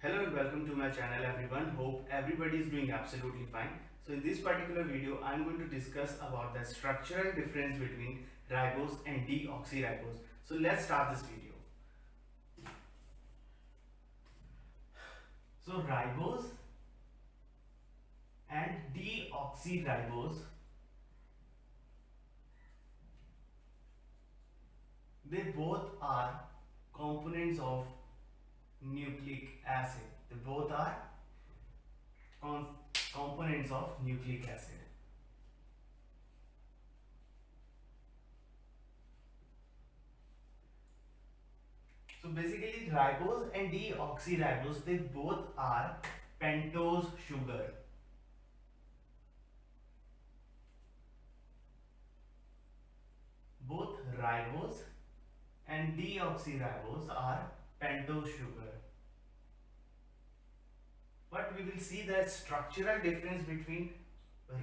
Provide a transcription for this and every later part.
Hello and welcome to my channel everyone. Hope everybody is doing absolutely fine. So in this particular video I am going to discuss about the structural difference between ribose and deoxyribose. So let's start this video. So ribose and deoxyribose, they both are components of nucleic acid. They both are components of nucleic acid. So basically ribose and deoxyribose, they both are pentose sugar. Both ribose and deoxyribose are pentose sugar. But we will see the structural difference between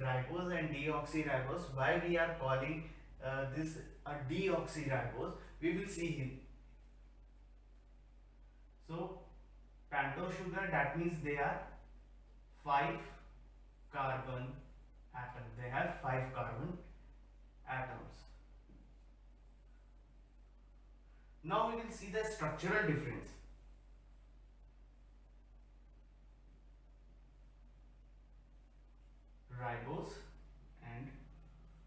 ribose and deoxyribose. Why we are calling this a deoxyribose, we will see here. So pentose sugar, that means they are 5 carbon atoms. They have 5 carbon atoms. Now we will see the structural difference. Ribose and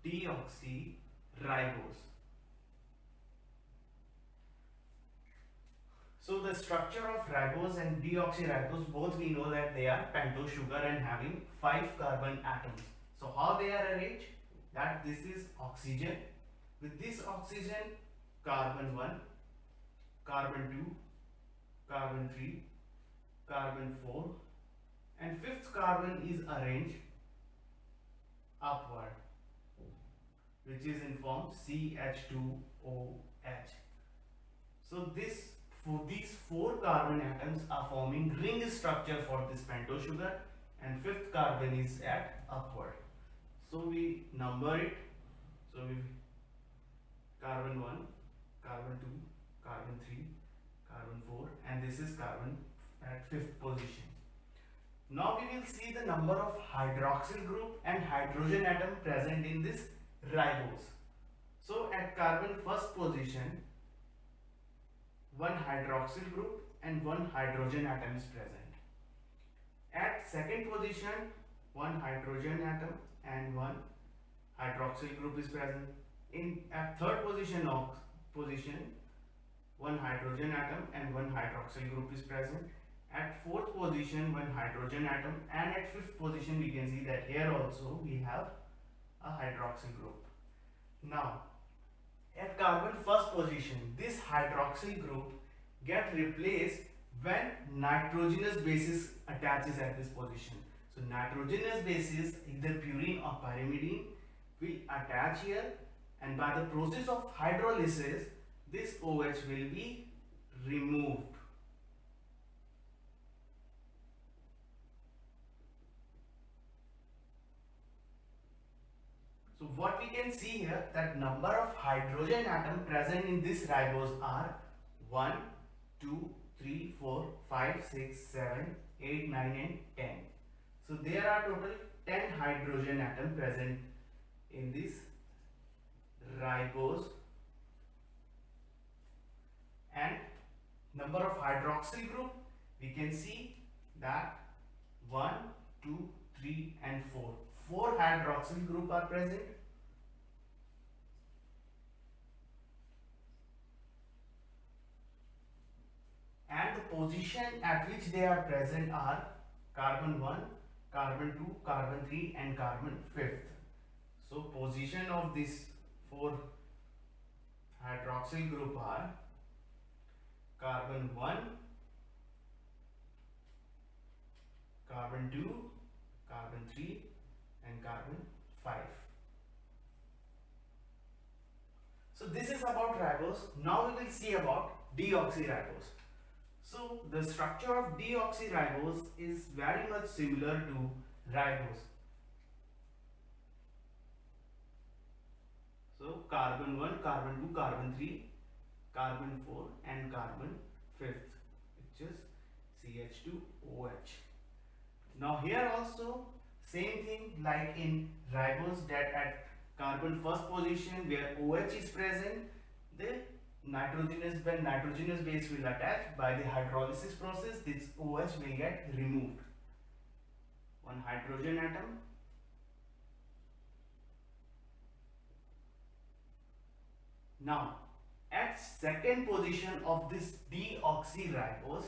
deoxyribose. So the structure of ribose and deoxyribose, both we know that they are pentose sugar and having 5 carbon atoms. So how they are arranged? That this is oxygen. With this oxygen, carbon 1, carbon 2, carbon 3, carbon 4, and 5th carbon is arranged upward, which is in form CH2OH. So these 4 carbon atoms are forming ring structure for this pentose sugar, and 5th carbon is at upward. So we number it. So we carbon 1, carbon 2, carbon 3, carbon 4, and this is carbon at 5th position. Now we will see the number of hydroxyl group and hydrogen atom present in this ribose. So at carbon first position, 1 hydroxyl group and 1 hydrogen atom is present. At second position, 1 hydrogen atom and 1 hydroxyl group is present. At third position, 1 hydrogen atom and 1 hydroxyl group is present. At fourth position, 1 hydrogen atom, and at fifth position we can see that here also we have a hydroxyl group. Now at carbon first position, this hydroxyl group get replaced when nitrogenous basis attaches at this position. So nitrogenous basis, either purine or pyrimidine, will attach here, and by the process of hydrolysis this OH will be removed. So what we can see here, that number of hydrogen atom present in this ribose are 1, 2, 3, 4, 5, 6, 7, 8, 9 and 10. So there are total 10 hydrogen atom present in this ribose, and number of hydroxyl group, we can see that 1, 2, 3 and 4. 4 hydroxyl group are present. And the position at which they are present are carbon 1, carbon 2, carbon 3 and carbon 5th. So position of these 4 hydroxyl group are carbon 1, carbon 2, carbon 3 and carbon 5. So this is about ribose. Now we will see about deoxyribose. So the structure of deoxyribose is very much similar to ribose. So carbon 1, carbon 2, carbon 3, carbon 4 and carbon 5th, which is CH2OH. Now here also same thing like in ribose, that at carbon first position where OH is present, the nitrogenous base will attach. By the hydrolysis process, this OH will get removed. One hydrogen atom. Now at second position of this deoxyribose,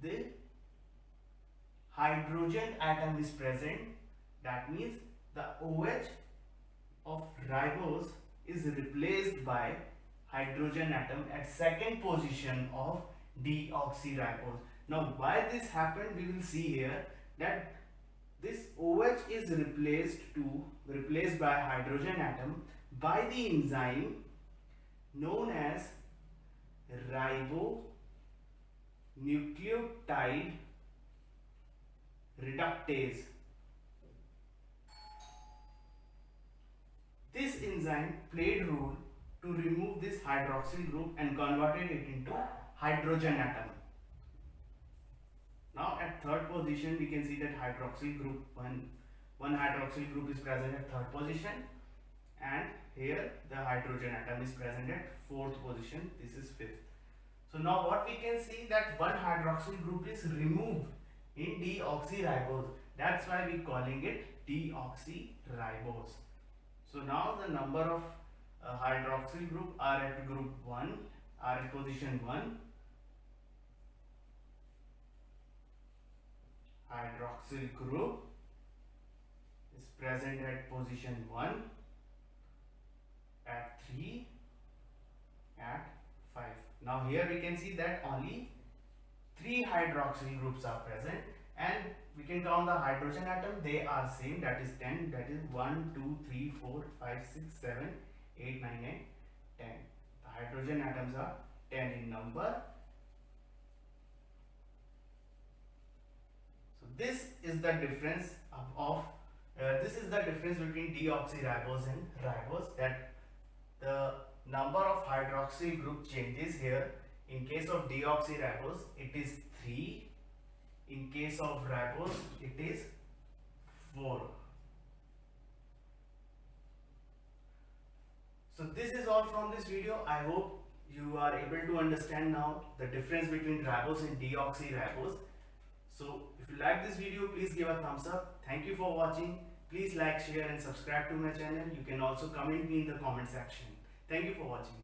the hydrogen atom is present. That means the OH of ribose is replaced by hydrogen atom at second position of deoxyribose. Now why this happened, we will see here that this OH is replaced by hydrogen atom by the enzyme known as ribonucleotide reductase. This enzyme played role to remove this hydroxyl group and converted it into hydrogen atom. Now at third position we can see that hydroxyl group one hydroxyl group is present at third position, and here the hydrogen atom is present at fourth position. This is fifth. So now what we can see that one hydroxyl group is removed in deoxyribose. That's why we calling it deoxyribose. So now the number of hydroxyl group are at group 1, are at position 1. Hydroxyl group is present at position 1, at 3, at 5. Now here we can see that only 3 hydroxyl groups are present, and we can count the hydrogen atom. They are same, that is 10. That is 1, 2, 3, 4, 5, 6, 7, 8, 9 and 10. The hydrogen atoms are 10 in number. So this is the difference between deoxyribose and ribose, that the number of hydroxyl group changes here. In case of deoxyribose it is 3, in case of ribose it is 4. So this is all from this video. I hope you are able to understand now the difference between ribose and deoxyribose. So if you like this video, please give a thumbs up. Thank you for watching. Please like, share and subscribe to my channel. You can also comment me in the comment section. Thank you for watching.